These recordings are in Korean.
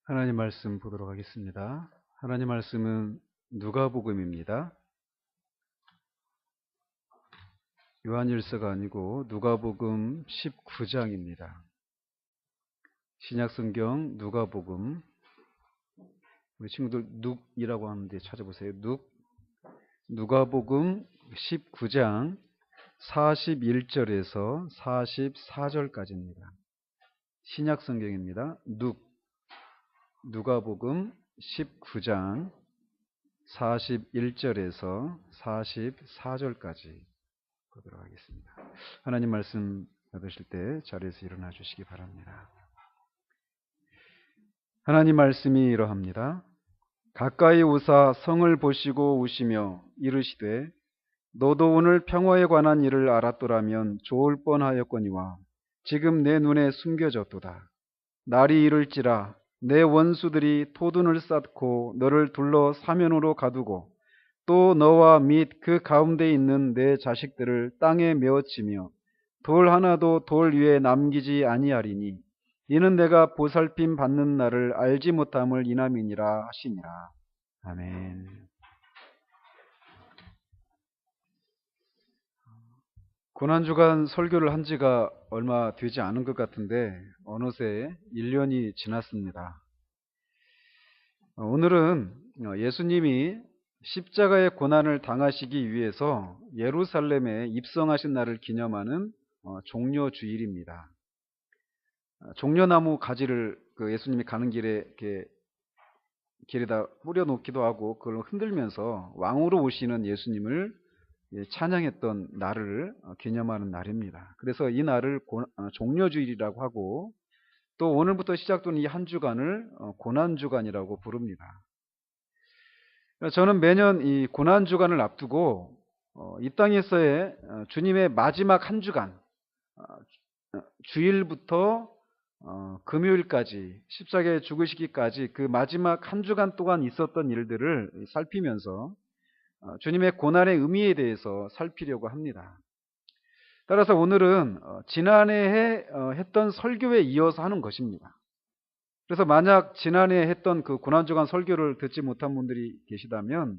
하나님 말씀 보도록 하겠습니다. 하나님 말씀은 누가복음입니다. 요한일서가 아니고 누가복음 19장입니다. 신약성경 누가복음, 우리 친구들 눅이라고 하는데 찾아보세요. 누가복음 19장 41절에서 44절까지입니다. 신약성경입니다. 누가복음 19장 41절에서 44절까지 보도록 하겠습니다. 하나님 말씀 받으실 때 자리에서 일어나 주시기 바랍니다. 하나님 말씀이 이러합니다. 가까이 오사 성을 보시고 우시며 이르시되 너도 오늘 평화에 관한 일을 알았더라면 좋을 뻔하였거니와 지금 내 눈에 숨겨졌도다. 날이 이를지라 내 원수들이 토둔을 쌓고 너를 둘러 사면으로 가두고 또 너와 및 그 가운데 있는 내 자식들을 땅에 메어치며 돌 하나도 돌 위에 남기지 아니하리니 이는 내가 보살핌 받는 날을 알지 못함을 인함이니라 하시니라. 아멘. 고난주간 설교를 한 지가 얼마 되지 않은 것 같은데 어느새 1년이 지났습니다. 오늘은 예수님이 십자가의 고난을 당하시기 위해서 예루살렘에 입성하신 날을 기념하는 종려주일입니다. 종려나무 가지를 예수님이 가는 길에 이렇게 길에다 뿌려놓기도 하고 그걸 흔들면서 왕으로 오시는 예수님을 찬양했던 날을 기념하는 날입니다. 그래서 이 날을 종려주일이라고 하고 또 오늘부터 시작되는 이 한 주간을 고난주간이라고 부릅니다. 저는 매년 이 고난주간을 앞두고 이 땅에서의 주님의 마지막 한 주간, 주일부터 금요일까지 십자가에 죽으시기까지 그 마지막 한 주간 동안 있었던 일들을 살피면서 주님의 고난의 의미에 대해서 살피려고 합니다. 따라서 오늘은 지난해 했던 설교에 이어서 하는 것입니다. 그래서 만약 지난해 했던 그 고난주간 설교를 듣지 못한 분들이 계시다면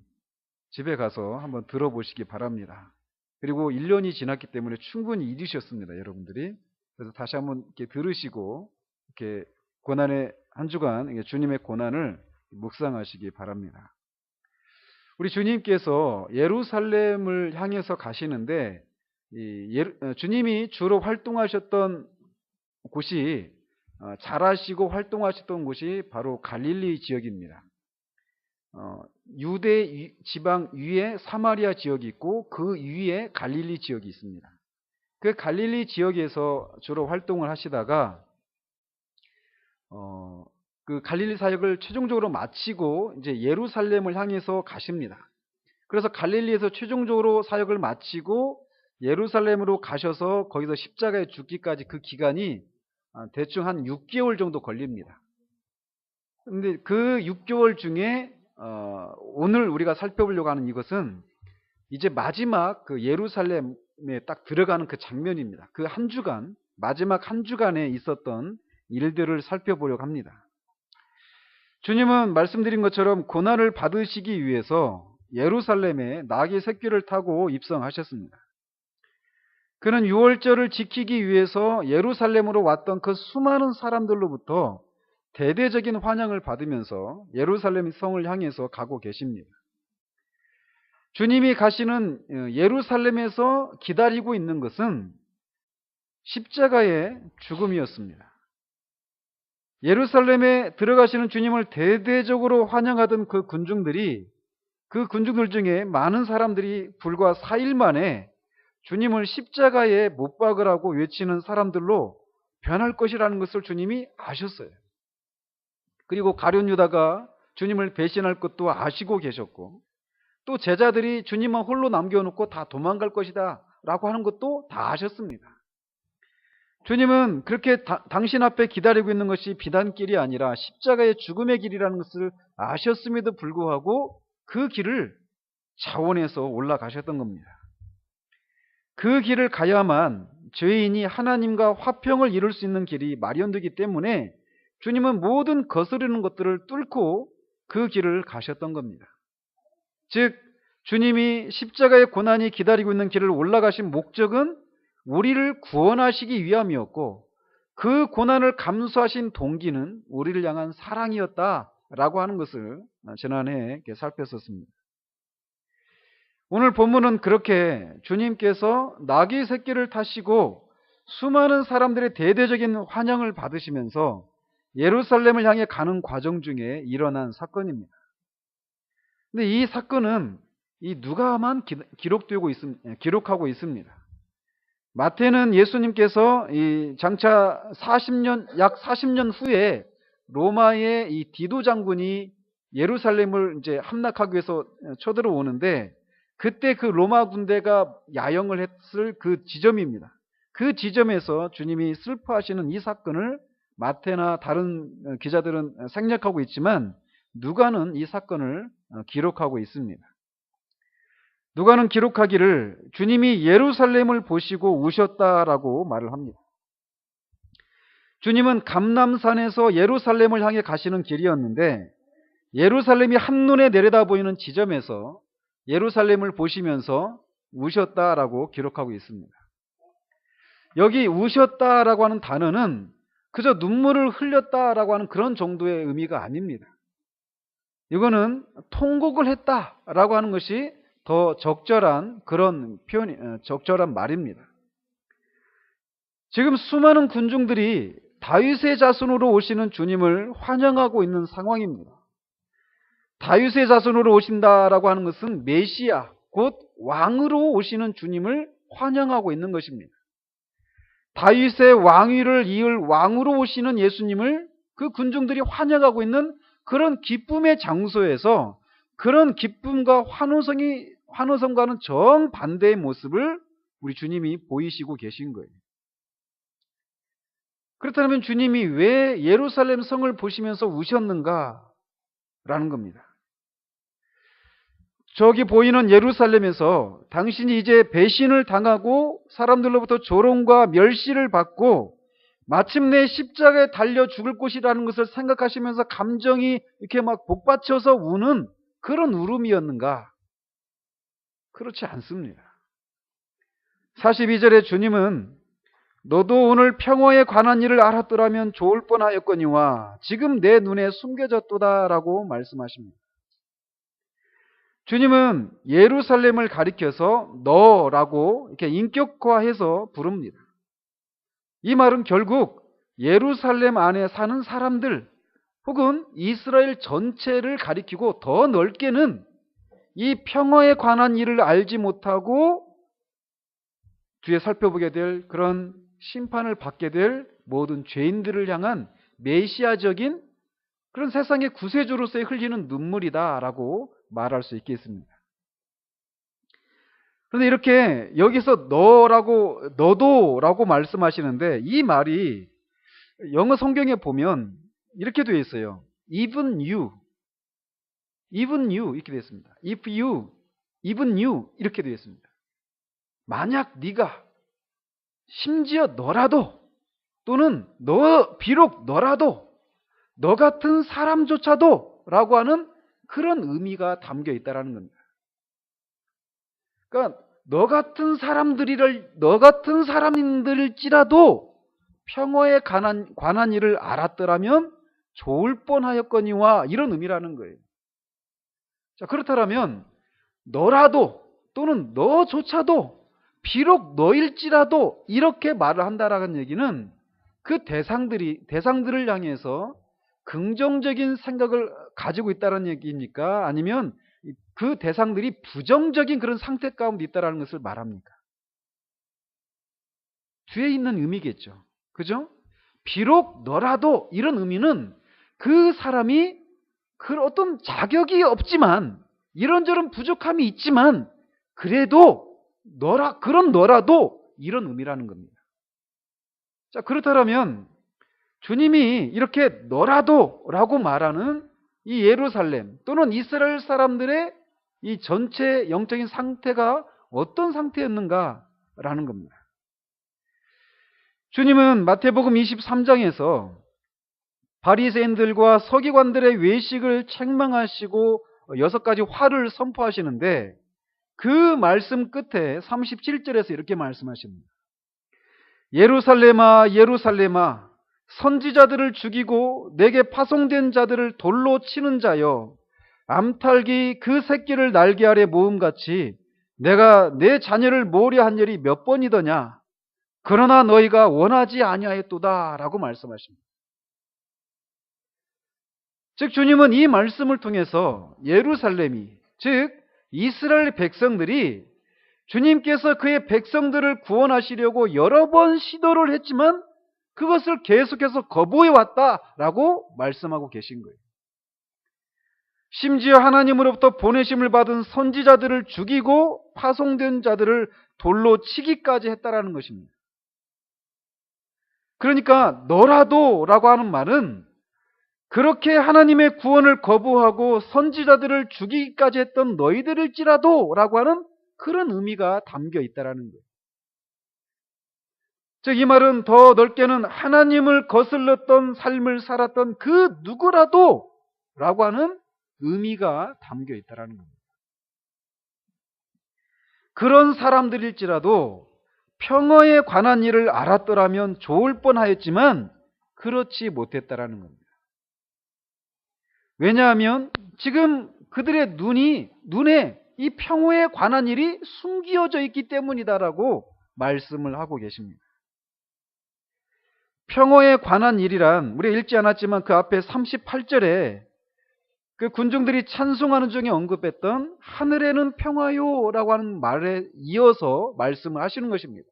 집에 가서 한번 들어보시기 바랍니다. 그리고 1년이 지났기 때문에 충분히 잊으셨습니다, 여러분들이. 그래서 다시 한번 이렇게 들으시고 이렇게 고난의 한 주간 주님의 고난을 묵상하시기 바랍니다. 우리 주님께서 예루살렘을 향해서 가시는데 주님이 주로 활동하셨던 곳이 잘하시고 활동하셨던 곳이 바로 갈릴리 지역입니다. 유대 지방 위에 사마리아 지역이 있고 그 위에 갈릴리 지역이 있습니다. 그 갈릴리 지역에서 주로 활동을 하시다가 그 갈릴리 사역을 최종적으로 마치고 이제 예루살렘을 향해서 가십니다. 그래서 갈릴리에서 최종적으로 사역을 마치고 예루살렘으로 가셔서 거기서 십자가에 죽기까지 그 기간이 대충 한 6개월 정도 걸립니다. 근데 그 6개월 중에 오늘 우리가 살펴보려고 하는 이것은 이제 마지막 그 예루살렘에 딱 들어가는 그 장면입니다. 그 한 주간, 마지막 한 주간에 있었던 일들을 살펴보려고 합니다. 주님은 말씀드린 것처럼 고난을 받으시기 위해서 예루살렘에 나귀 새끼를 타고 입성하셨습니다. 그는 유월절을 지키기 위해서 예루살렘으로 왔던 그 수많은 사람들로부터 대대적인 환영을 받으면서 예루살렘 성을 향해서 가고 계십니다. 주님이 가시는 예루살렘에서 기다리고 있는 것은 십자가의 죽음이었습니다. 예루살렘에 들어가시는 주님을 대대적으로 환영하던 그 군중들 중에 많은 사람들이 불과 4일 만에 주님을 십자가에 못 박으라고 외치는 사람들로 변할 것이라는 것을 주님이 아셨어요. 그리고 가룟 유다가 주님을 배신할 것도 아시고 계셨고 또 제자들이 주님만 홀로 남겨놓고 다 도망갈 것이다 라고 하는 것도 다 아셨습니다. 주님은 그렇게 당신 앞에 기다리고 있는 것이 비단길이 아니라 십자가의 죽음의 길이라는 것을 아셨음에도 불구하고 그 길을 자원해서 올라가셨던 겁니다. 그 길을 가야만 죄인이 하나님과 화평을 이룰 수 있는 길이 마련되기 때문에 주님은 모든 거스르는 것들을 뚫고 그 길을 가셨던 겁니다. 즉 주님이 십자가의 고난이 기다리고 있는 길을 올라가신 목적은 우리를 구원하시기 위함이었고, 그 고난을 감수하신 동기는 우리를 향한 사랑이었다라고 하는 것을 지난해 살폈었습니다. 오늘 본문은 그렇게 주님께서 나귀 새끼를 타시고 수많은 사람들의 대대적인 환영을 받으시면서 예루살렘을 향해 가는 과정 중에 일어난 사건입니다. 근데 이 사건은 이 누가만 기록하고 있습니다. 마태는 예수님께서 이 장차 약 40년 후에 로마의 이 디도 장군이 예루살렘을 이제 함락하기 위해서 쳐들어오는데, 그때 그 로마 군대가 야영을 했을 그 지점입니다. 그 지점에서 주님이 슬퍼하시는 이 사건을 마태나 다른 기자들은 생략하고 있지만 누가는 이 사건을 기록하고 있습니다. 누가는 기록하기를 주님이 예루살렘을 보시고 우셨다라고 말을 합니다. 주님은 감람산에서 예루살렘을 향해 가시는 길이었는데, 예루살렘이 한눈에 내려다 보이는 지점에서 예루살렘을 보시면서 우셨다라고 기록하고 있습니다. 여기 우셨다라고 하는 단어는 그저 눈물을 흘렸다라고 하는 그런 정도의 의미가 아닙니다. 이거는 통곡을 했다라고 하는 것이 더 적절한 그런 표현이, 적절한 말입니다. 지금 수많은 군중들이 다윗의 자손으로 오시는 주님을 환영하고 있는 상황입니다. 다윗의 자손으로 오신다라고 하는 것은 메시아, 곧 왕으로 오시는 주님을 환영하고 있는 것입니다. 다윗의 왕위를 이을 왕으로 오시는 예수님을 그 군중들이 환영하고 있는 그런 기쁨의 장소에서 그런 기쁨과 환호성과는 정반대의 모습을 우리 주님이 보이시고 계신 거예요. 그렇다면 주님이 왜 예루살렘 성을 보시면서 우셨는가? 라는 겁니다. 저기 보이는 예루살렘에서 당신이 이제 배신을 당하고 사람들로부터 조롱과 멸시를 받고 마침내 십자가에 달려 죽을 곳이라는 것을 생각하시면서 감정이 이렇게 막 복받쳐서 우는 그런 울음이었는가? 그렇지 않습니다. 42절에 주님은 너도 오늘 평화에 관한 일을 알았더라면 좋을 뻔하였거니와 지금 내 눈에 숨겨졌도다라고 말씀하십니다. 주님은 예루살렘을 가리켜서 너라고 이렇게 인격화해서 부릅니다. 이 말은 결국 예루살렘 안에 사는 사람들 혹은 이스라엘 전체를 가리키고 더 넓게는 이 평화에 관한 일을 알지 못하고 뒤에 살펴보게 될 그런 심판을 받게 될 모든 죄인들을 향한 메시아적인 그런 세상의 구세주로서의 흘리는 눈물이다라고 말할 수 있겠습니다. 그런데 이렇게 여기서 너도라고 말씀하시는데 이 말이 영어 성경에 보면 이렇게 되어 있어요. even you 이렇게 되어 있습니다. if you, even you 이렇게 되어 있습니다. 만약 네가, 심지어 너라도, 또는 비록 너라도, 너 같은 사람조차도 라고 하는 그런 의미가 담겨 있다는 겁니다. 그러니까 너 같은 사람들일지라도 평화에 관한 일을 알았더라면 좋을 뻔하였거니와 이런 의미라는 거예요. 자, 그렇다면 너라도 또는 너조차도 비록 너일지라도 이렇게 말을 한다라는 얘기는 그 대상들을 향해서 긍정적인 생각을 가지고 있다는 얘기입니까? 아니면 그 대상들이 부정적인 그런 상태 가운데 있다는 것을 말합니까? 뒤에 있는 의미겠죠. 그죠? 비록 너라도 이런 의미는 그 사람이 그 어떤 자격이 없지만 이런저런 부족함이 있지만 그래도 그런 너라도 이런 의미라는 겁니다. 자, 그렇다면 주님이 이렇게 너라도라고 말하는 이 예루살렘 또는 이스라엘 사람들의 이 전체 영적인 상태가 어떤 상태였는가라는 겁니다. 주님은 마태복음 23장에서 바리새인들과 서기관들의 외식을 책망하시고 6가지 화를 선포하시는데 그 말씀 끝에 37절에서 이렇게 말씀하십니다. 예루살렘아 예루살렘아 선지자들을 죽이고 내게 파송된 자들을 돌로 치는 자여, 암탉이 그 새끼를 날개 아래 모음같이 내가 내 자녀를 모려한 일이 몇 번이더냐. 그러나 너희가 원하지 아니하였도다 라고 말씀하십니다. 즉 주님은 이 말씀을 통해서 예루살렘이, 즉 이스라엘 백성들이 주님께서 그의 백성들을 구원하시려고 여러 번 시도를 했지만 그것을 계속해서 거부해왔다라고 말씀하고 계신 거예요. 심지어 하나님으로부터 보내심을 받은 선지자들을 죽이고 파송된 자들을 돌로 치기까지 했다라는 것입니다. 그러니까 너라도 라고 하는 말은 그렇게 하나님의 구원을 거부하고 선지자들을 죽이기까지 했던 너희들일지라도 라고 하는 그런 의미가 담겨 있다라는 거예요. 즉 이 말은 더 넓게는 하나님을 거슬렀던 삶을 살았던 그 누구라도 라고 하는 의미가 담겨 있다라는 겁니다. 그런 사람들일지라도 평화에 관한 일을 알았더라면 좋을 뻔하였지만 그렇지 못했다라는 겁니다. 왜냐하면 지금 그들의 눈에 이 평화에 관한 일이 숨겨져 있기 때문이다라고 말씀을 하고 계십니다. 평화에 관한 일이란 우리가 읽지 않았지만 그 앞에 38절에 그 군중들이 찬송하는 중에 언급했던 하늘에는 평화요라고 하는 말에 이어서 말씀을 하시는 것입니다.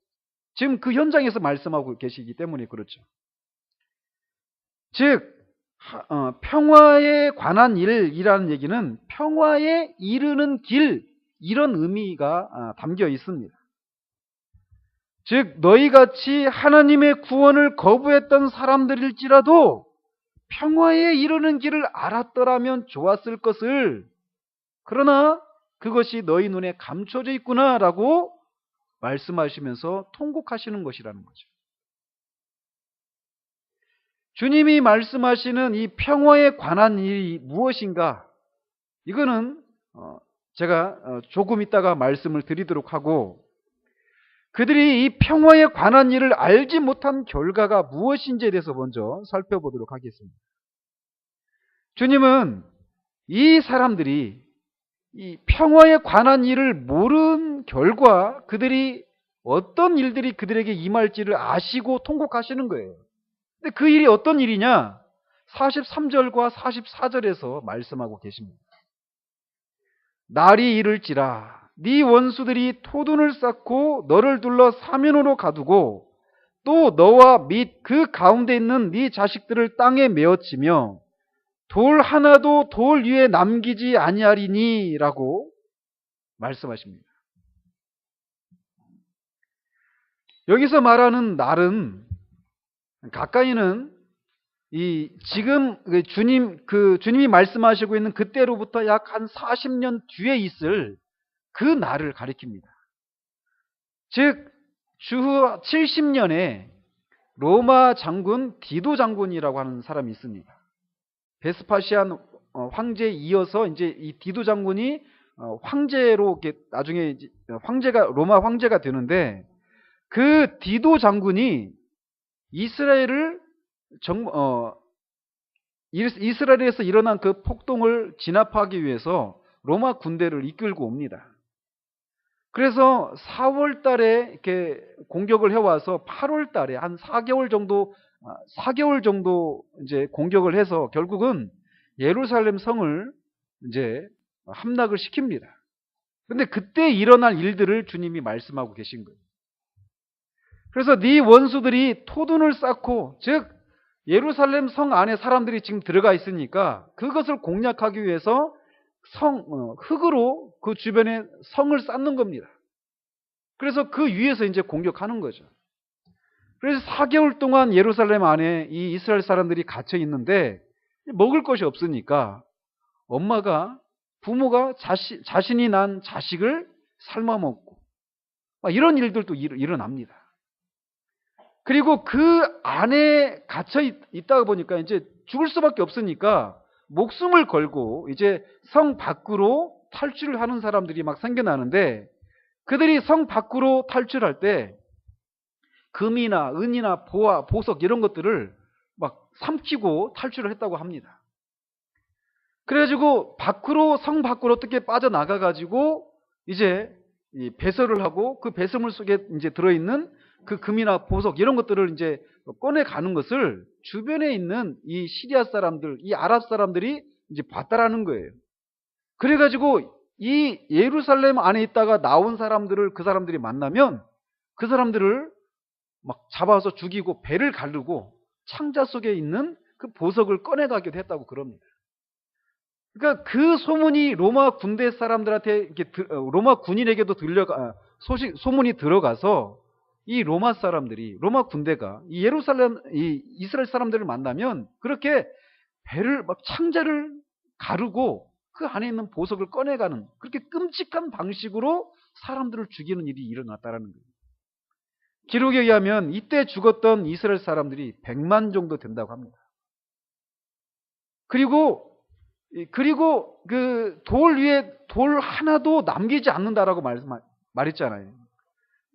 지금 그 현장에서 말씀하고 계시기 때문에 그렇죠. 즉 평화에 관한 일이라는 얘기는 평화에 이르는 길, 이런 의미가 담겨 있습니다. 즉 너희같이 하나님의 구원을 거부했던 사람들일지라도 평화에 이르는 길을 알았더라면 좋았을 것을, 그러나 그것이 너희 눈에 감춰져 있구나라고 말씀하시면서 통곡하시는 것이라는 거죠. 주님이 말씀하시는 이 평화에 관한 일이 무엇인가? 이거는 제가 조금 있다가 말씀을 드리도록 하고, 그들이 이 평화에 관한 일을 알지 못한 결과가 무엇인지에 대해서 먼저 살펴보도록 하겠습니다. 주님은 이 사람들이 이 평화에 관한 일을 모른 결과 그들이 어떤 일들이 그들에게 임할지를 아시고 통곡하시는 거예요. 근데 그 일이 어떤 일이냐? 43절과 44절에서 말씀하고 계십니다. 날이 이를지라 네 원수들이 토둔을 쌓고 너를 둘러 사면으로 가두고 또 너와 및 그 가운데 있는 네 자식들을 땅에 메어치며 돌 하나도 돌 위에 남기지 아니하리니 라고 말씀하십니다. 여기서 말하는 날은 가까이는 이 지금 주님이 말씀하시고 있는 그때로부터 약 한 40년 뒤에 있을 그 날을 가리킵니다. 즉 주후 70년에 로마 장군 디도 장군이라고 하는 사람이 있습니다. 베스파시안 황제에 이어서 이제 이 디도 장군이 황제로 이렇게 나중에 로마 황제가 되는데, 그 디도 장군이 이스라엘에서 일어난 그 폭동을 진압하기 위해서 로마 군대를 이끌고 옵니다. 그래서 4월 달에 이렇게 공격을 해와서 8월 달에 한 4개월 정도 이제 공격을 해서 결국은 예루살렘 성을 이제 함락을 시킵니다. 그런데 그때 일어날 일들을 주님이 말씀하고 계신 거예요. 그래서 네 원수들이 토둔을 쌓고, 즉 예루살렘 성 안에 사람들이 지금 들어가 있으니까 그것을 공략하기 위해서 흙으로 그 주변에 성을 쌓는 겁니다. 그래서 그 위에서 이제 공격하는 거죠. 그래서 4개월 동안 예루살렘 안에 이 이스라엘 사람들이 갇혀 있는데 먹을 것이 없으니까 부모가 자신이 난 자식을 삶아 먹고 이런 일들도 일어납니다. 그리고 그 안에 갇혀 있다가 보니까 이제 죽을 수밖에 없으니까 목숨을 걸고 이제 성 밖으로 탈출을 하는 사람들이 막 생겨나는데, 그들이 성 밖으로 탈출할 때 금이나 은이나 보화, 보석 이런 것들을 막 삼키고 탈출을 했다고 합니다. 그래가지고 성 밖으로 어떻게 빠져나가가지고 이제 이 배설을 하고 그 배설물 속에 이제 들어있는 그 금이나 보석 이런 것들을 이제 꺼내가는 것을 주변에 있는 이 시리아 사람들, 이 아랍 사람들이 이제 봤다라는 거예요. 그래가지고 이 예루살렘 안에 있다가 나온 사람들을 그 사람들이 만나면 그 사람들을 막 잡아서 죽이고 배를 가르고 창자 속에 있는 그 보석을 꺼내가기도 했다고 그럽니다. 그러니까 그 소문이 로마 군대 사람들한테 이렇게 로마 군인에게도 소문이 들어가서 이 로마 사람들이, 로마 군대가 이 예루살렘, 이 이스라엘 사람들을 만나면 그렇게 배를 막 창자를 가르고 그 안에 있는 보석을 꺼내가는, 그렇게 끔찍한 방식으로 사람들을 죽이는 일이 일어났다라는 거예요. 기록에 의하면 이때 죽었던 이스라엘 사람들이 100만 정도 된다고 합니다. 그리고 그 돌 위에 돌 하나도 남기지 않는다라고 말했잖아요.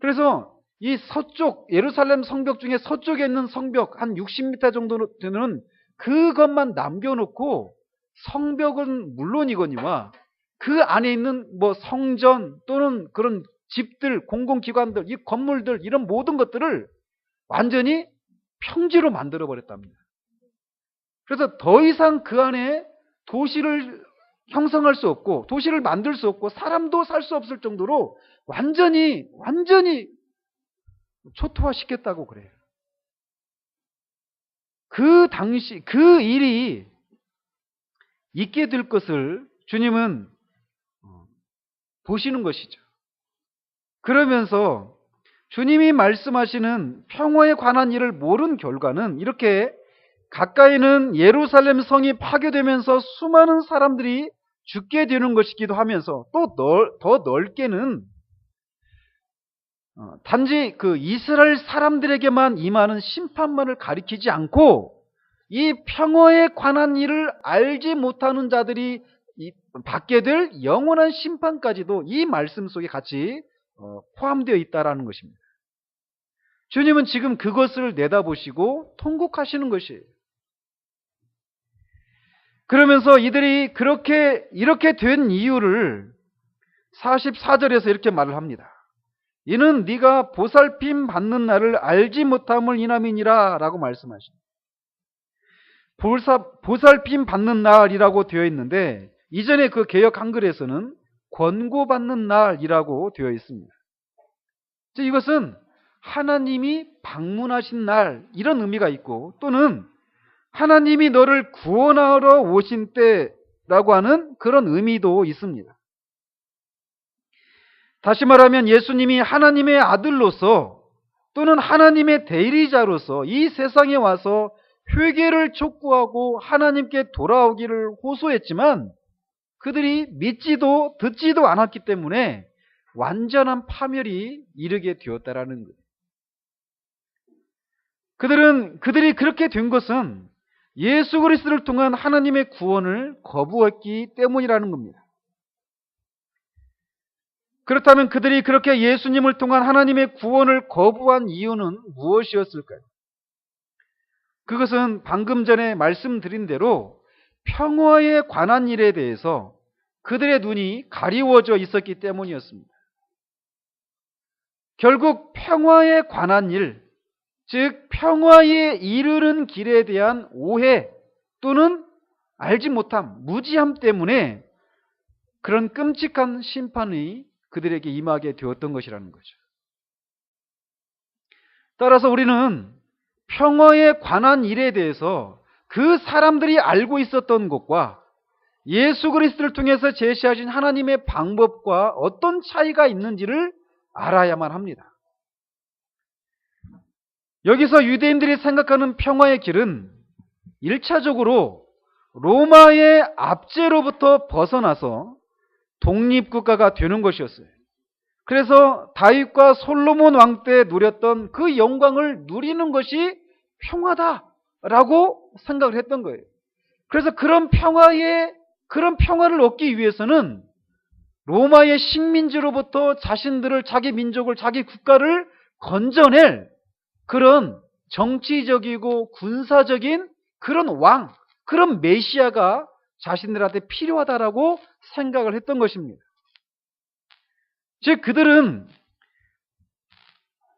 그래서 이 서쪽 예루살렘 성벽 중에 서쪽에 있는 성벽 한 60m 정도 되는 그것만 남겨놓고 성벽은 물론이거니와 그 안에 있는 뭐 성전 또는 그런 집들, 공공기관들, 이 건물들 이런 모든 것들을 완전히 평지로 만들어 버렸답니다. 그래서 더 이상 그 안에 도시를 형성할 수 없고 도시를 만들 수 없고 사람도 살 수 없을 정도로 완전히 초토화시켰다고 그래요. 그 당시 그 일이 있게 될 것을 주님은 보시는 것이죠. 그러면서 주님이 말씀하시는 평화에 관한 일을 모른 결과는 이렇게 가까이는 예루살렘 성이 파괴되면서 수많은 사람들이 죽게 되는 것이기도 하면서 또 더 넓게는 단지 그 이스라엘 사람들에게만 임하는 심판만을 가리키지 않고 이 평화에 관한 일을 알지 못하는 자들이 받게 될 영원한 심판까지도 이 말씀 속에 같이 포함되어 있다라는 것입니다. 주님은 지금 그것을 내다보시고 통곡하시는 것이에요. 그러면서 이들이 이렇게 된 이유를 44절에서 이렇게 말을 합니다. 이는 네가 보살핌 받는 날을 알지 못함을 인함이니라 라고 말씀하십니다. 보살핌 받는 날이라고 되어 있는데 이전에 그 개역 한글에서는 권고받는 날이라고 되어 있습니다. 이것은 하나님이 방문하신 날 이런 의미가 있고, 또는 하나님이 너를 구원하러 오신 때라고 하는 그런 의미도 있습니다. 다시 말하면 예수님이 하나님의 아들로서 또는 하나님의 대리자로서 이 세상에 와서 회개를 촉구하고 하나님께 돌아오기를 호소했지만 그들이 믿지도 듣지도 않았기 때문에 완전한 파멸이 이르게 되었다라는 거예요. 그들이 그렇게 된 것은 예수 그리스도를 통한 하나님의 구원을 거부했기 때문이라는 겁니다. 그렇다면 그들이 그렇게 예수님을 통한 하나님의 구원을 거부한 이유는 무엇이었을까요? 그것은 방금 전에 말씀드린 대로 평화에 관한 일에 대해서 그들의 눈이 가리워져 있었기 때문이었습니다. 결국 평화에 관한 일, 즉 평화에 이르는 길에 대한 오해 또는 알지 못함, 무지함 때문에 그런 끔찍한 심판이 그들에게 임하게 되었던 것이라는 거죠. 따라서 우리는 평화에 관한 일에 대해서 그 사람들이 알고 있었던 것과 예수 그리스도를 통해서 제시하신 하나님의 방법과 어떤 차이가 있는지를 알아야만 합니다. 여기서 유대인들이 생각하는 평화의 길은 1차적으로 로마의 압제로부터 벗어나서 독립국가가 되는 것이었어요. 그래서 다윗과 솔로몬 왕 때 누렸던 그 영광을 누리는 것이 평화다라고 생각을 했던 거예요. 그래서 그런 평화를 얻기 위해서는 로마의 식민지로부터 자신들을, 자기 민족을, 자기 국가를 건져낼 그런 정치적이고 군사적인 그런 왕, 그런 메시아가 자신들한테 필요하다라고 생각을 했던 것입니다. 즉 그들은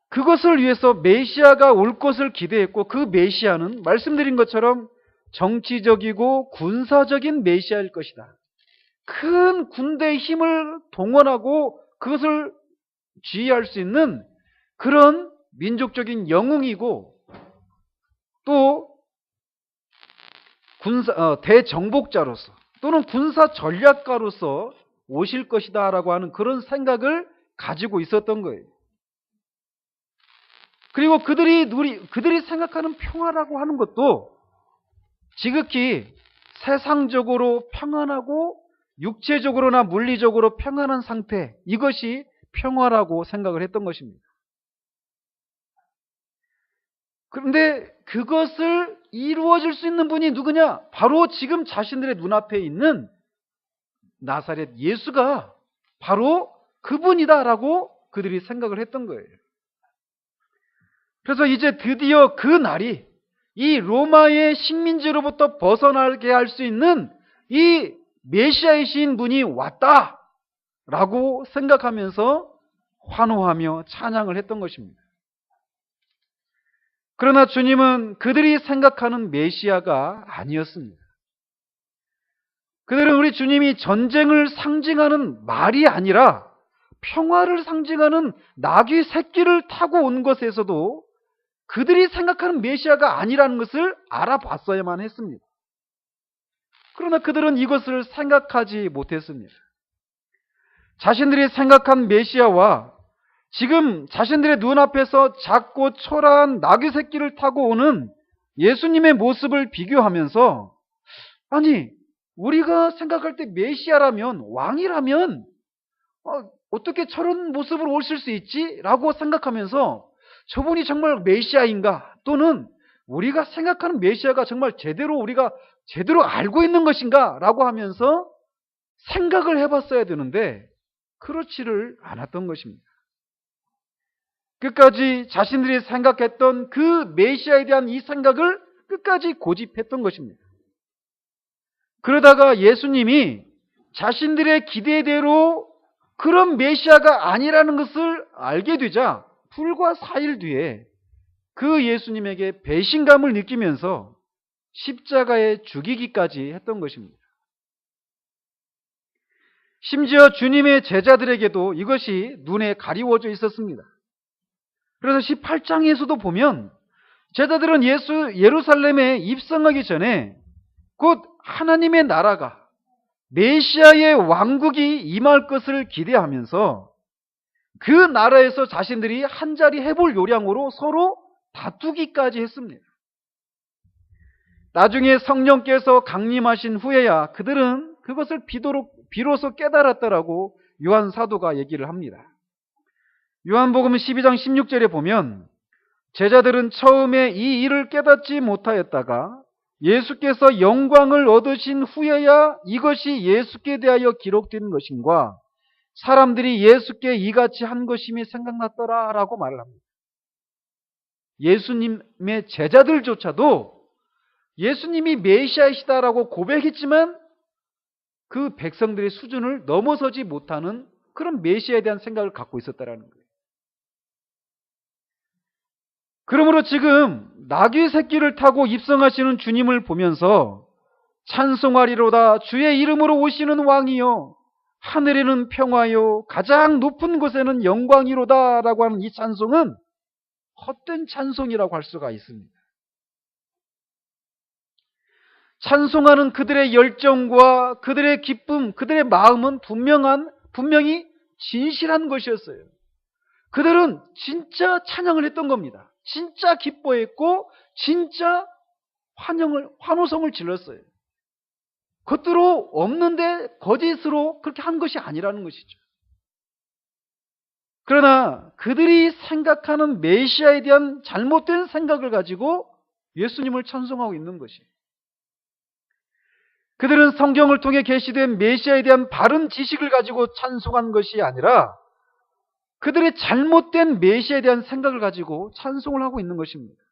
그것을 위해서 메시아가 올 것을 기대했고, 그 메시아는 말씀드린 것처럼 정치적이고 군사적인 메시아일 것이다. 큰 군대의 힘을 동원하고 그것을 지휘할 수 있는 그런 민족적인 영웅이고, 또 대정복자로서 또는 군사 전략가로서 오실 것이다라고 하는 그런 생각을 가지고 있었던 거예요. 그리고 그들이 생각하는 평화라고 하는 것도 지극히 세상적으로 평안하고 육체적으로나 물리적으로 평안한 상태, 이것이 평화라고 생각을 했던 것입니다. 그런데 그것을 이루어질 수 있는 분이 누구냐? 바로 지금 자신들의 눈앞에 있는 나사렛 예수가 바로 그분이다라고 그들이 생각을 했던 거예요. 그래서 이제 드디어 그 날이, 이 로마의 식민지로부터 벗어나게 할 수 있는 이 메시아이신 분이 왔다라고 생각하면서 환호하며 찬양을 했던 것입니다. 그러나 주님은 그들이 생각하는 메시아가 아니었습니다. 그들은 우리 주님이 전쟁을 상징하는 말이 아니라 평화를 상징하는 나귀 새끼를 타고 온 것에서도 그들이 생각하는 메시아가 아니라는 것을 알아봤어야만 했습니다. 그러나 그들은 이것을 생각하지 못했습니다. 자신들이 생각한 메시아와 지금 자신들의 눈앞에서 작고 초라한 나귀 새끼를 타고 오는 예수님의 모습을 비교하면서, 아니, 우리가 생각할 때 메시아라면, 왕이라면 어떻게 저런 모습으로 오실 수 있지? 라고 생각하면서 저분이 정말 메시아인가? 또는 우리가 생각하는 메시아가 정말 우리가 제대로 알고 있는 것인가? 라고 하면서 생각을 해봤어야 되는데 그렇지를 않았던 것입니다. 끝까지 자신들이 생각했던 그 메시아에 대한 이 생각을 끝까지 고집했던 것입니다. 그러다가 예수님이 자신들의 기대대로 그런 메시아가 아니라는 것을 알게 되자 불과 4일 뒤에 그 예수님에게 배신감을 느끼면서 십자가에 죽이기까지 했던 것입니다. 심지어 주님의 제자들에게도 이것이 눈에 가리워져 있었습니다. 그래서 18장에서도 보면 제자들은 예루살렘에 입성하기 전에 곧 하나님의 나라가, 메시아의 왕국이 임할 것을 기대하면서 그 나라에서 자신들이 한자리 해볼 요량으로 서로 다투기까지 했습니다. 나중에 성령께서 강림하신 후에야 그들은 그것을 비로소 깨달았다라고 요한 사도가 얘기를 합니다. 요한복음 12장 16절에 보면 제자들은 처음에 이 일을 깨닫지 못하였다가 예수께서 영광을 얻으신 후에야 이것이 예수께 대하여 기록된 것인가, 사람들이 예수께 이같이 한 것임이 생각났더라 라고 말을 합니다. 예수님의 제자들조차도 예수님이 메시아이시다라고 고백했지만 그 백성들의 수준을 넘어서지 못하는 그런 메시아에 대한 생각을 갖고 있었다라는 거예요. 그러므로 지금 나귀 새끼를 타고 입성하시는 주님을 보면서 찬송하리로다 주의 이름으로 오시는 왕이요 하늘에는 평화요 가장 높은 곳에는 영광이로다 라고 하는 이 찬송은 헛된 찬송이라고 할 수가 있습니다. 찬송하는 그들의 열정과 그들의 기쁨, 그들의 마음은 분명히 진실한 것이었어요. 그들은 진짜 찬양을 했던 겁니다. 진짜 기뻐했고 진짜 환호성을 질렀어요. 겉으로 없는데 거짓으로 그렇게 한 것이 아니라는 것이죠. 그러나 그들이 생각하는 메시아에 대한 잘못된 생각을 가지고 예수님을 찬송하고 있는 것이에요. 그들은 성경을 통해 계시된 메시아에 대한 바른 지식을 가지고 찬송한 것이 아니라 그들의 잘못된 메시아에 대한 생각을 가지고 찬송을 하고 있는 것입니다.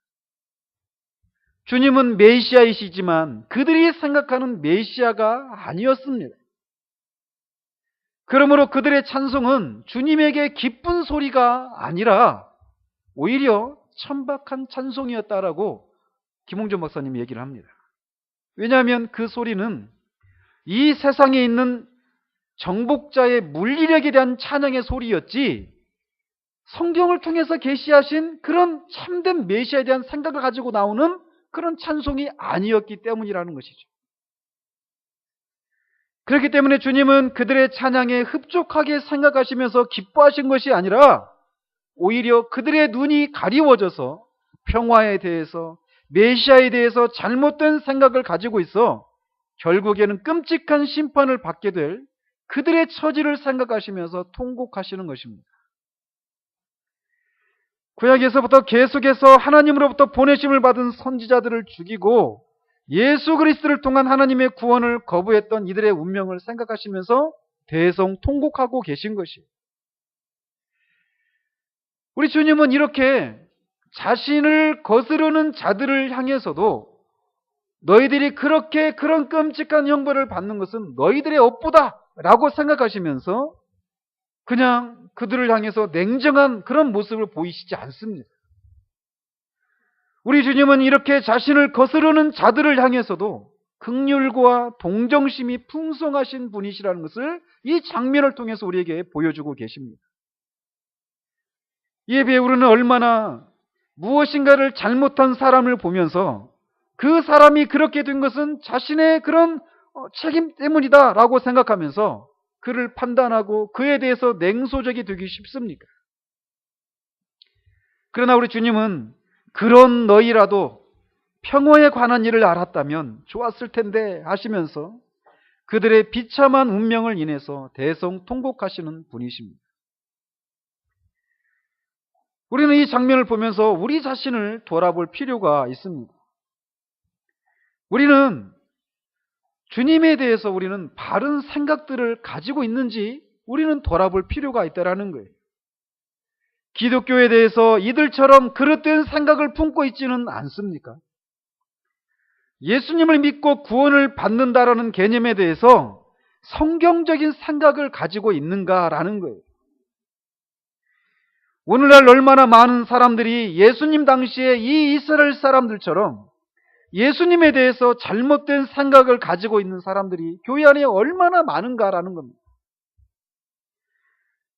주님은 메시아이시지만 그들이 생각하는 메시아가 아니었습니다. 그러므로 그들의 찬송은 주님에게 기쁜 소리가 아니라 오히려 천박한 찬송이었다라고 김홍준 박사님이 얘기를 합니다. 왜냐하면 그 소리는 이 세상에 있는 정복자의 물리력에 대한 찬양의 소리였지 성경을 통해서 계시하신 그런 참된 메시아에 대한 생각을 가지고 나오는 그런 찬송이 아니었기 때문이라는 것이죠. 그렇기 때문에 주님은 그들의 찬양에 흡족하게 생각하시면서 기뻐하신 것이 아니라 오히려 그들의 눈이 가리워져서 평화에 대해서 메시아에 대해서 잘못된 생각을 가지고 있어 결국에는 끔찍한 심판을 받게 될 그들의 처지를 생각하시면서 통곡하시는 것입니다. 구약에서부터 계속해서 하나님으로부터 보내심을 받은 선지자들을 죽이고 예수 그리스도를 통한 하나님의 구원을 거부했던 이들의 운명을 생각하시면서 대성 통곡하고 계신 것이에요. 우리 주님은 이렇게 자신을 거스르는 자들을 향해서도 너희들이 그렇게 그런 끔찍한 형벌을 받는 것은 너희들의 업보다 라고 생각하시면서 그냥 그들을 향해서 냉정한 그런 모습을 보이시지 않습니다. 우리 주님은 이렇게 자신을 거스르는 자들을 향해서도 긍휼과 동정심이 풍성하신 분이시라는 것을 이 장면을 통해서 우리에게 보여주고 계십니다. 이에 비해 우리는 얼마나 무엇인가를 잘못한 사람을 보면서 그 사람이 그렇게 된 것은 자신의 그런 책임 때문이다 라고 생각하면서 그를 판단하고 그에 대해서 냉소적이 되기 쉽습니까? 그러나 우리 주님은 그런 너희라도 평화에 관한 일을 알았다면 좋았을 텐데 하시면서 그들의 비참한 운명을 인해서 대성 통곡하시는 분이십니다. 우리는 이 장면을 보면서 우리 자신을 돌아볼 필요가 있습니다. 우리는 주님에 대해서 우리는 바른 생각들을 가지고 있는지 우리는 돌아볼 필요가 있다는 거예요. 기독교에 대해서 이들처럼 그릇된 생각을 품고 있지는 않습니까? 예수님을 믿고 구원을 받는다라는 개념에 대해서 성경적인 생각을 가지고 있는가라는 거예요. 오늘날 얼마나 많은 사람들이 예수님 당시에 이 이스라엘 사람들처럼 예수님에 대해서 잘못된 생각을 가지고 있는 사람들이 교회 안에 얼마나 많은가라는 겁니다.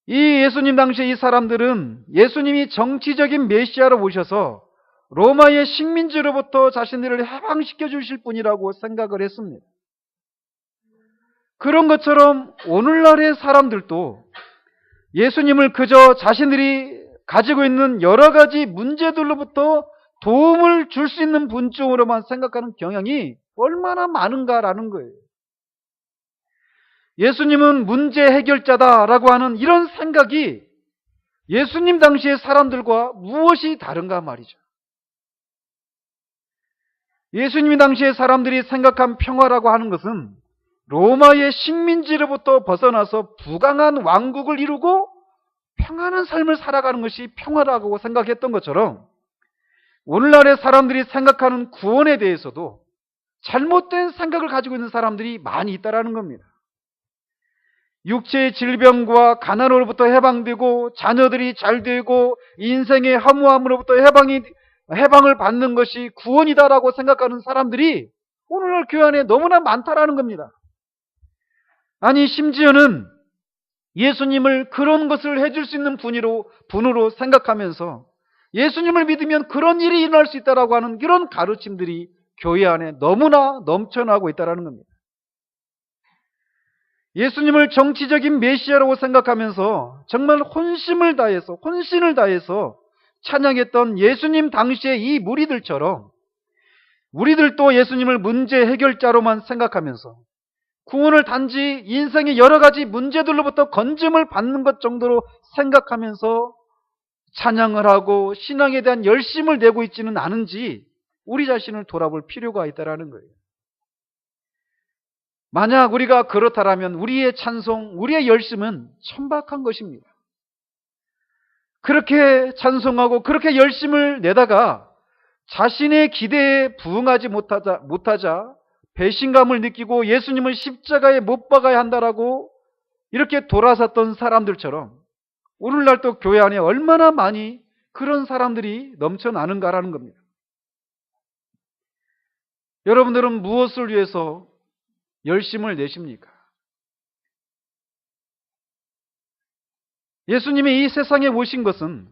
이 예수님 당시에 이 사람들은 예수님이 정치적인 메시아로 오셔서 로마의 식민지로부터 자신들을 해방시켜 주실 분이라고 생각을 했습니다. 그런 것처럼 오늘날의 사람들도 예수님을 그저 자신들이 가지고 있는 여러 가지 문제들로부터 도움을 줄 수 있는 분쪽으로만 생각하는 경향이 얼마나 많은가라는 거예요. 예수님은 문제 해결자다라고 하는 이런 생각이 예수님 당시의 사람들과 무엇이 다른가 말이죠. 예수님 당시의 사람들이 생각한 평화라고 하는 것은 로마의 식민지로부터 벗어나서 부강한 왕국을 이루고 평안한 삶을 살아가는 것이 평화라고 생각했던 것처럼 오늘날의 사람들이 생각하는 구원에 대해서도 잘못된 생각을 가지고 있는 사람들이 많이 있다는 겁니다. 육체의 질병과 가난으로부터 해방되고 자녀들이 잘 되고 인생의 허무함으로부터 해방을 받는 것이 구원이다라고 생각하는 사람들이 오늘날 교회 안에 너무나 많다라는 겁니다. 아니 심지어는 예수님을 그런 것을 해줄 수 있는 분으로 생각하면서 예수님을 믿으면 그런 일이 일어날 수 있다라고 하는 이런 가르침들이 교회 안에 너무나 넘쳐나고 있다는 겁니다. 예수님을 정치적인 메시아라고 생각하면서 정말 혼신을 다해서 찬양했던 예수님 당시의 이 무리들처럼 우리들도 예수님을 문제 해결자로만 생각하면서 구원을 단지 인생의 여러 가지 문제들로부터 건짐을 받는 것 정도로 생각하면서 찬양을 하고 신앙에 대한 열심을 내고 있지는 않은지 우리 자신을 돌아볼 필요가 있다는 거예요. 만약 우리가 그렇다면 우리의 찬송, 우리의 열심은 천박한 것입니다. 그렇게 찬송하고 그렇게 열심을 내다가 자신의 기대에 부응하지 못하자 배신감을 느끼고 예수님을 십자가에 못 박아야 한다라고 이렇게 돌아섰던 사람들처럼 오늘날 또 교회 안에 얼마나 많이 그런 사람들이 넘쳐나는가라는 겁니다. 여러분들은 무엇을 위해서 열심을 내십니까? 예수님이 이 세상에 오신 것은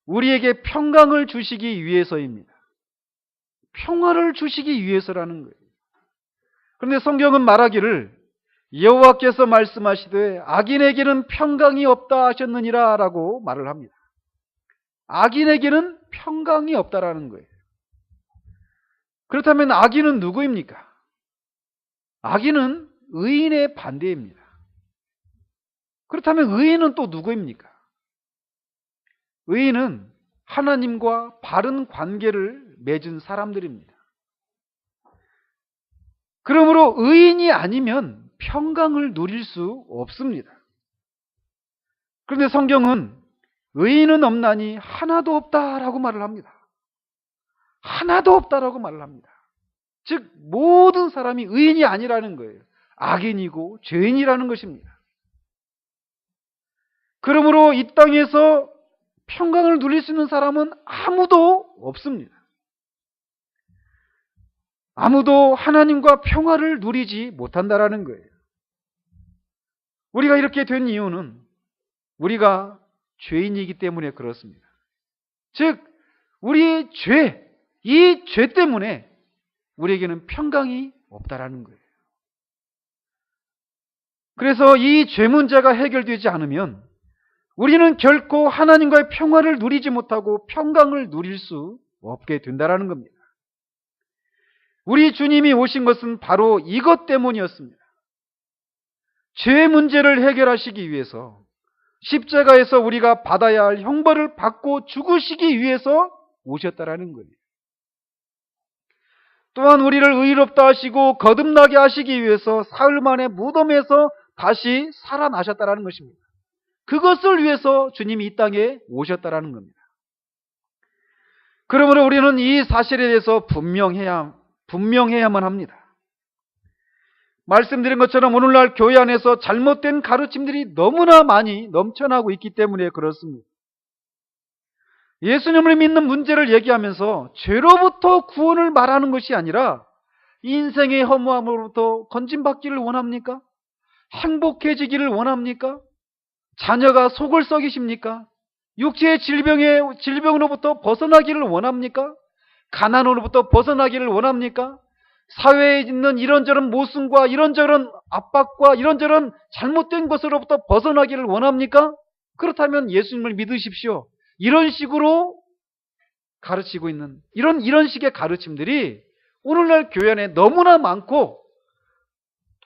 우리에게 평강을 주시기 위해서입니다. 평화를 주시기 위해서라는 거예요. 그런데 성경은 말하기를 여호와께서 말씀하시되 악인에게는 평강이 없다 하셨느니라 라고 말을 합니다. 악인에게는 평강이 없다라는 거예요. 그렇다면 악인은 누구입니까? 악인은 의인의 반대입니다. 그렇다면 의인은 또 누구입니까? 의인은 하나님과 바른 관계를 맺은 사람들입니다. 그러므로 의인이 아니면 평강을 누릴 수 없습니다. 그런데 성경은 의인은 없나니 하나도 없다라고 말을 합니다. 하나도 없다라고 말을 합니다. 즉 모든 사람이 의인이 아니라는 거예요. 악인이고 죄인이라는 것입니다. 그러므로 이 땅에서 평강을 누릴 수 있는 사람은 아무도 없습니다. 아무도 하나님과 평화를 누리지 못한다라는 거예요. 우리가 이렇게 된 이유는 우리가 죄인이기 때문에 그렇습니다. 즉 우리의 죄, 이 죄 때문에 우리에게는 평강이 없다라는 거예요. 그래서 이 죄 문제가 해결되지 않으면 우리는 결코 하나님과의 평화를 누리지 못하고 평강을 누릴 수 없게 된다라는 겁니다. 우리 주님이 오신 것은 바로 이것 때문이었습니다. 죄 문제를 해결하시기 위해서 십자가에서 우리가 받아야 할 형벌을 받고 죽으시기 위해서 오셨다라는 거예요. 또한 우리를 의롭다 하시고 거듭나게 하시기 위해서 사흘 만에 무덤에서 다시 살아나셨다라는 것입니다. 그것을 위해서 주님이 이 땅에 오셨다라는 겁니다. 그러므로 우리는 이 사실에 대해서 분명해야만 합니다. 말씀드린 것처럼 오늘날 교회 안에서 잘못된 가르침들이 너무나 많이 넘쳐나고 있기 때문에 그렇습니다. 예수님을 믿는 문제를 얘기하면서 죄로부터 구원을 말하는 것이 아니라 인생의 허무함으로부터 건진받기를 원합니까? 행복해지기를 원합니까? 자녀가 속을 썩이십니까? 육체의 질병으로부터 벗어나기를 원합니까? 가난으로부터 벗어나기를 원합니까? 사회에 있는 이런저런 모순과 이런저런 압박과 이런저런 잘못된 것으로부터 벗어나기를 원합니까? 그렇다면 예수님을 믿으십시오. 이런 식으로 가르치고 있는 이런 식의 가르침들이 오늘날 교회 안에 너무나 많고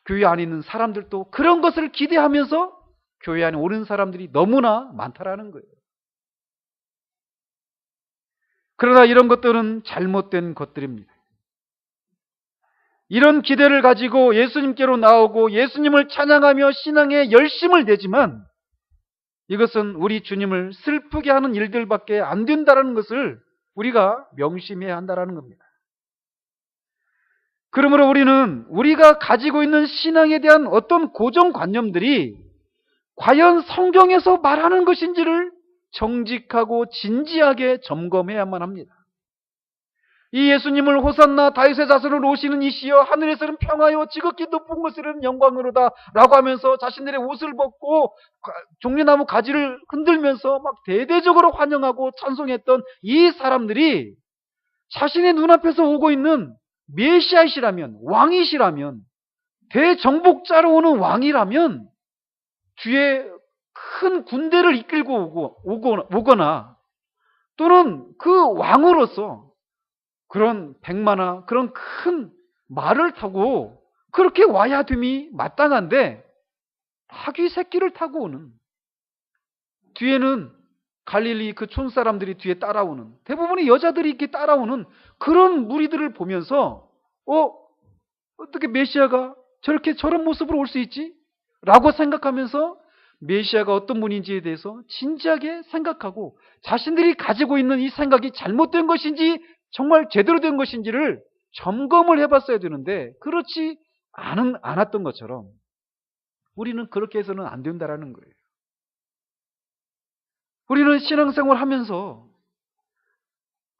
교회 안에 있는 사람들도 그런 것을 기대하면서 교회 안에 오는 사람들이 너무나 많다라는 거예요. 그러나 이런 것들은 잘못된 것들입니다. 이런 기대를 가지고 예수님께로 나오고 예수님을 찬양하며 신앙에 열심을 내지만 이것은 우리 주님을 슬프게 하는 일들밖에 안 된다는 것을 우리가 명심해야 한다는 겁니다. 그러므로 우리는 우리가 가지고 있는 신앙에 대한 어떤 고정관념들이 과연 성경에서 말하는 것인지를 정직하고 진지하게 점검해야만 합니다. 이 예수님을 호산나 다윗의 자손으로 오시는 이시여 하늘에서는 평화요 지극히 높은 곳에는 영광으로다 라고 하면서 자신들의 옷을 벗고 종려나무 가지를 흔들면서 막 대대적으로 환영하고 찬송했던 이 사람들이 자신의 눈앞에서 오고 있는 메시아이시라면, 왕이시라면, 대정복자로 오는 왕이라면 뒤에 큰 군대를 이끌고 오거나 또는 그 왕으로서 그런 백마나 그런 큰 말을 타고 그렇게 와야 됨이 마땅한데 닭이 새끼를 타고 오는 뒤에는 갈릴리 그 촌 사람들이 뒤에 따라오는, 대부분의 여자들이 이렇게 따라오는 그런 무리들을 보면서 어떻게 메시아가 저렇게 저런 모습으로 올 수 있지? 라고 생각하면서 메시아가 어떤 분인지에 대해서 진지하게 생각하고 자신들이 가지고 있는 이 생각이 잘못된 것인지 정말 제대로 된 것인지를 점검을 해봤어야 되는데 그렇지 않았던 것처럼 우리는 그렇게 해서는 안 된다라는 거예요. 우리는 신앙생활 하면서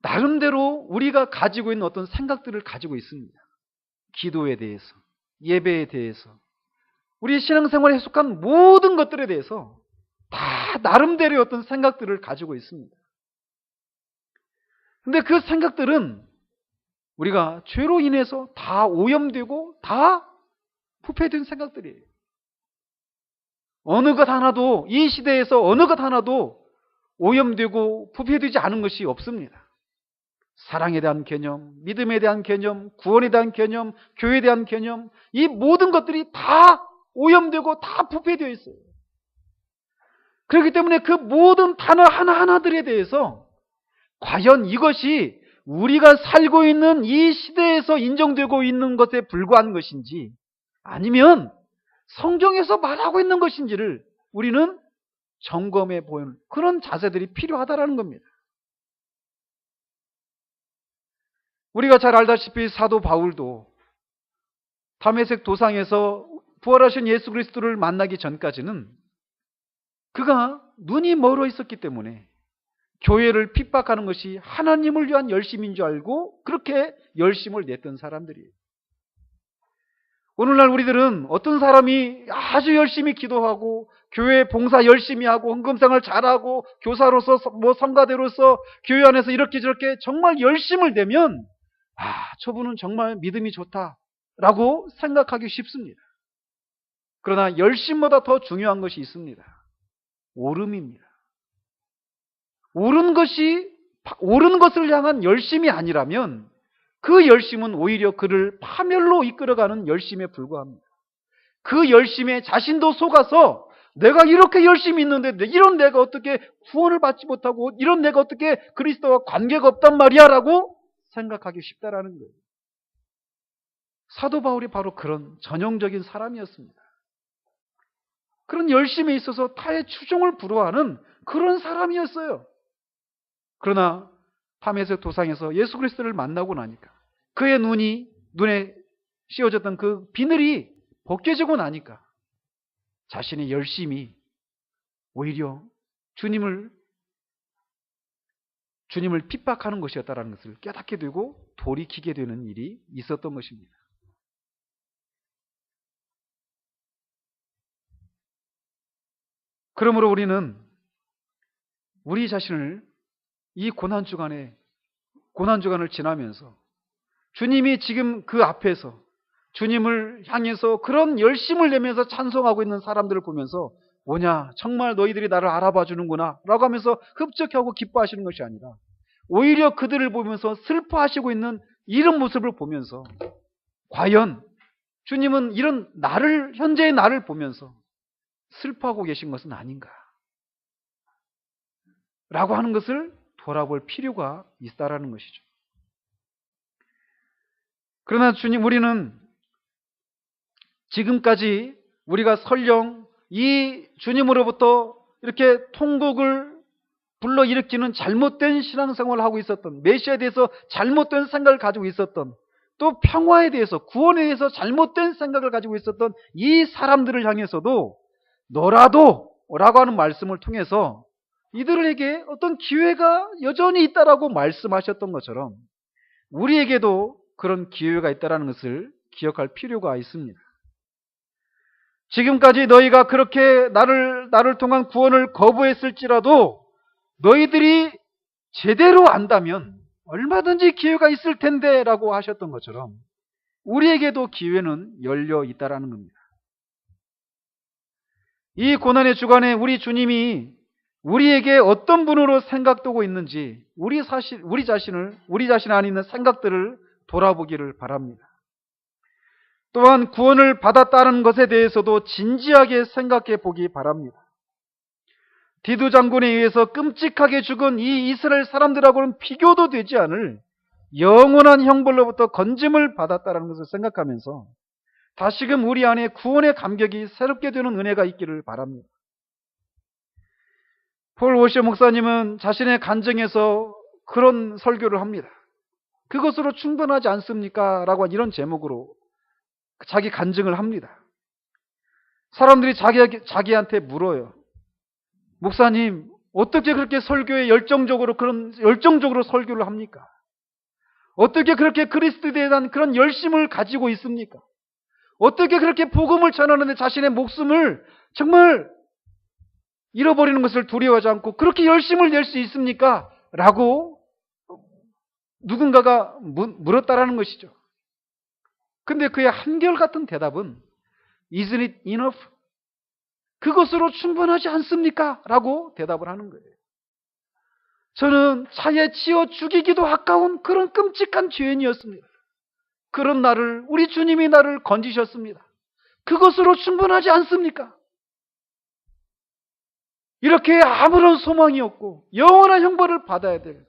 나름대로 우리가 가지고 있는 어떤 생각들을 가지고 있습니다. 기도에 대해서, 예배에 대해서, 우리 신앙생활에 속한 모든 것들에 대해서 다 나름대로의 어떤 생각들을 가지고 있습니다. 근데 그 생각들은 우리가 죄로 인해서 다 오염되고 다 부패된 생각들이에요. 어느 것 하나도, 이 시대에서 어느 것 하나도 오염되고 부패되지 않은 것이 없습니다. 사랑에 대한 개념, 믿음에 대한 개념, 구원에 대한 개념, 교회에 대한 개념, 이 모든 것들이 다 오염되고 다 부패되어 있어요. 그렇기 때문에 그 모든 단어 하나하나들에 대해서 과연 이것이 우리가 살고 있는 이 시대에서 인정되고 있는 것에 불과한 것인지 아니면 성경에서 말하고 있는 것인지를 우리는 점검해 보는 그런 자세들이 필요하다는 겁니다. 우리가 잘 알다시피 사도 바울도 다메섹 도상에서 부활하신 예수 그리스도를 만나기 전까지는 그가 눈이 멀어 있었기 때문에 교회를 핍박하는 것이 하나님을 위한 열심인 줄 알고 그렇게 열심을 냈던 사람들이에요. 오늘날 우리들은 어떤 사람이 아주 열심히 기도하고 교회 봉사 열심히 하고 헌금상을 잘하고 교사로서 성가대로서 교회 안에서 이렇게 저렇게 정말 열심을 내면 저분은 정말 믿음이 좋다라고 생각하기 쉽습니다. 그러나 열심보다 더 중요한 것이 있습니다. 오름입니다. 옳은 것을 향한 열심이 아니라면 그 열심은 오히려 그를 파멸로 이끌어가는 열심에 불과합니다. 그 열심에 자신도 속아서 내가 이렇게 열심히 있는데 이런 내가 어떻게 구원을 받지 못하고 이런 내가 어떻게 그리스도와 관계가 없단 말이야 라고 생각하기 쉽다라는 거예요. 사도 바울이 바로 그런 전형적인 사람이었습니다. 그런 열심에 있어서 타의 추종을 부러워하는 그런 사람이었어요. 그러나 다메섹 도상에서 예수 그리스도를 만나고 나니까 그의 눈에 씌워졌던 그 비늘이 벗겨지고 나니까 자신의 열심이 오히려 주님을 핍박하는 것이었다는 것을 깨닫게 되고 돌이키게 되는 일이 있었던 것입니다. 그러므로 우리는 우리 자신을 이 고난주간을 지나면서 주님이 지금 그 앞에서 주님을 향해서 그런 열심을 내면서 찬송하고 있는 사람들을 보면서 뭐냐 정말 너희들이 나를 알아봐 주는구나 라고 하면서 흡족해하고 기뻐하시는 것이 아니라 오히려 그들을 보면서 슬퍼하시고 있는 이런 모습을 보면서 과연 주님은 이런 현재의 나를 보면서 슬퍼하고 계신 것은 아닌가 라고 하는 것을 돌아볼 필요가 있다라는 것이죠. 그러나 우리는 지금까지 우리가 설령 이 주님으로부터 이렇게 통곡을 불러일으키는 잘못된 신앙생활을 하고 있었던, 메시아에 대해서 잘못된 생각을 가지고 있었던, 또 평화에 대해서, 구원에 대해서 잘못된 생각을 가지고 있었던 이 사람들을 향해서도 너라도 라고 하는 말씀을 통해서 이들에게 어떤 기회가 여전히 있다라고 말씀하셨던 것처럼 우리에게도 그런 기회가 있다는 것을 기억할 필요가 있습니다. 지금까지 너희가 그렇게 나를 통한 구원을 거부했을지라도 너희들이 제대로 안다면 얼마든지 기회가 있을 텐데 라고 하셨던 것처럼 우리에게도 기회는 열려 있다는 겁니다. 이 고난의 주간에 우리 주님이 우리에게 어떤 분으로 생각되고 있는지 우리 자신 안에 있는 생각들을 돌아보기를 바랍니다. 또한 구원을 받았다는 것에 대해서도 진지하게 생각해 보기 바랍니다. 디도 장군에 의해서 끔찍하게 죽은 이 이스라엘 사람들하고는 비교도 되지 않을 영원한 형벌로부터 건짐을 받았다는 것을 생각하면서 다시금 우리 안에 구원의 감격이 새롭게 되는 은혜가 있기를 바랍니다. 폴 워셔 목사님은 자신의 간증에서 그런 설교를 합니다. 그것으로 충분하지 않습니까? 라고 이런 제목으로 자기 간증을 합니다. 사람들이 자기한테 물어요. 목사님, 어떻게 그렇게 설교에 열정적으로 설교를 합니까? 어떻게 그렇게 그리스도에 대한 그런 열심을 가지고 있습니까? 어떻게 그렇게 복음을 전하는데 자신의 목숨을 정말 잃어버리는 것을 두려워하지 않고 그렇게 열심을 낼 수 있습니까? 라고 누군가가 물었다라는 것이죠. 근데 그의 한결같은 대답은 Isn't it enough? 그것으로 충분하지 않습니까? 라고 대답을 하는 거예요. 저는 차에 치여 죽이기도 아까운 그런 끔찍한 죄인이었습니다. 그런 나를, 우리 주님이 나를 건지셨습니다. 그것으로 충분하지 않습니까? 이렇게 아무런 소망이 없고 영원한 형벌을 받아야 될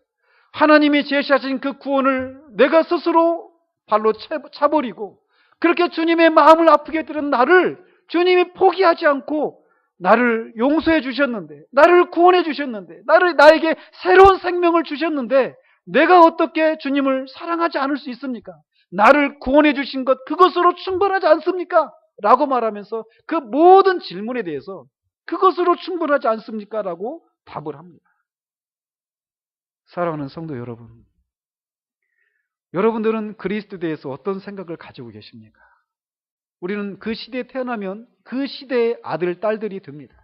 하나님이 제시하신 그 구원을 내가 스스로 발로 차버리고 그렇게 주님의 마음을 아프게 들은 나를 주님이 포기하지 않고 나를 용서해 주셨는데, 나를 구원해 주셨는데, 나에게 새로운 생명을 주셨는데 내가 어떻게 주님을 사랑하지 않을 수 있습니까? 나를 구원해 주신 것 그것으로 충분하지 않습니까? 라고 말하면서 그 모든 질문에 대해서 그것으로 충분하지 않습니까? 라고 답을 합니다. 사랑하는 성도 여러분, 여러분들은 그리스도에 대해서 어떤 생각을 가지고 계십니까? 우리는 그 시대에 태어나면 그 시대의 아들, 딸들이 됩니다.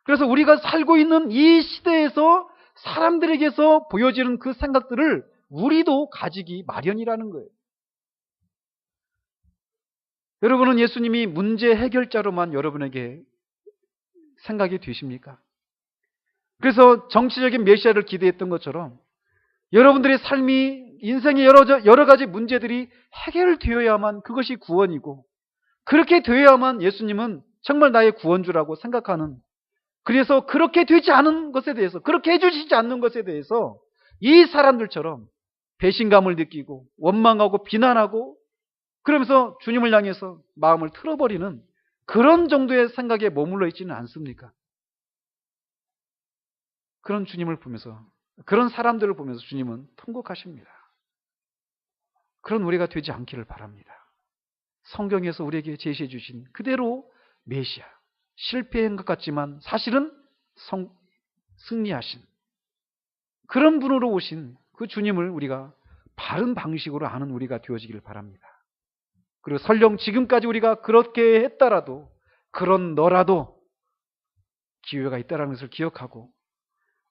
그래서 우리가 살고 있는 이 시대에서 사람들에게서 보여지는 그 생각들을 우리도 가지기 마련이라는 거예요. 여러분은 예수님이 문제 해결자로만 여러분에게 생각이 되십니까? 그래서 정치적인 메시아를 기대했던 것처럼 여러분들의 삶이 인생의 여러 가지 문제들이 해결되어야만 그것이 구원이고 그렇게 되어야만 예수님은 정말 나의 구원주라고 생각하는, 그래서 그렇게 되지 않은 것에 대해서, 그렇게 해주시지 않는 것에 대해서 이 사람들처럼 배신감을 느끼고 원망하고 비난하고 그러면서 주님을 향해서 마음을 틀어버리는 그런 정도의 생각에 머물러 있지는 않습니까? 그런 주님을 보면서, 그런 사람들을 보면서 주님은 통곡하십니다. 그런 우리가 되지 않기를 바랍니다. 성경에서 우리에게 제시해 주신 그대로 메시아, 실패한 것 같지만 사실은 승리하신 그런 분으로 오신 그 주님을 우리가 바른 방식으로 아는 우리가 되어지기를 바랍니다. 그리고 설령 지금까지 우리가 그렇게 했더라도 그런 너라도 기회가 있다는 것을 기억하고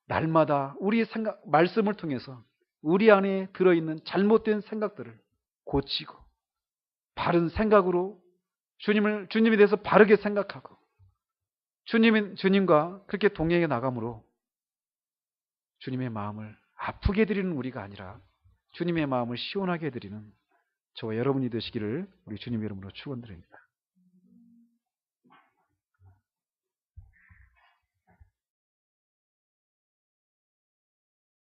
날마다 우리의 말씀을 통해서 우리 안에 들어있는 잘못된 생각들을 고치고 바른 생각으로 주님에 대해서 바르게 생각하고 주님과 그렇게 동행해 나감으로 주님의 마음을 아프게 드리는 우리가 아니라 주님의 마음을 시원하게 드리는 저와 여러분이 되시기를 우리 주님 이름으로 축원드립니다.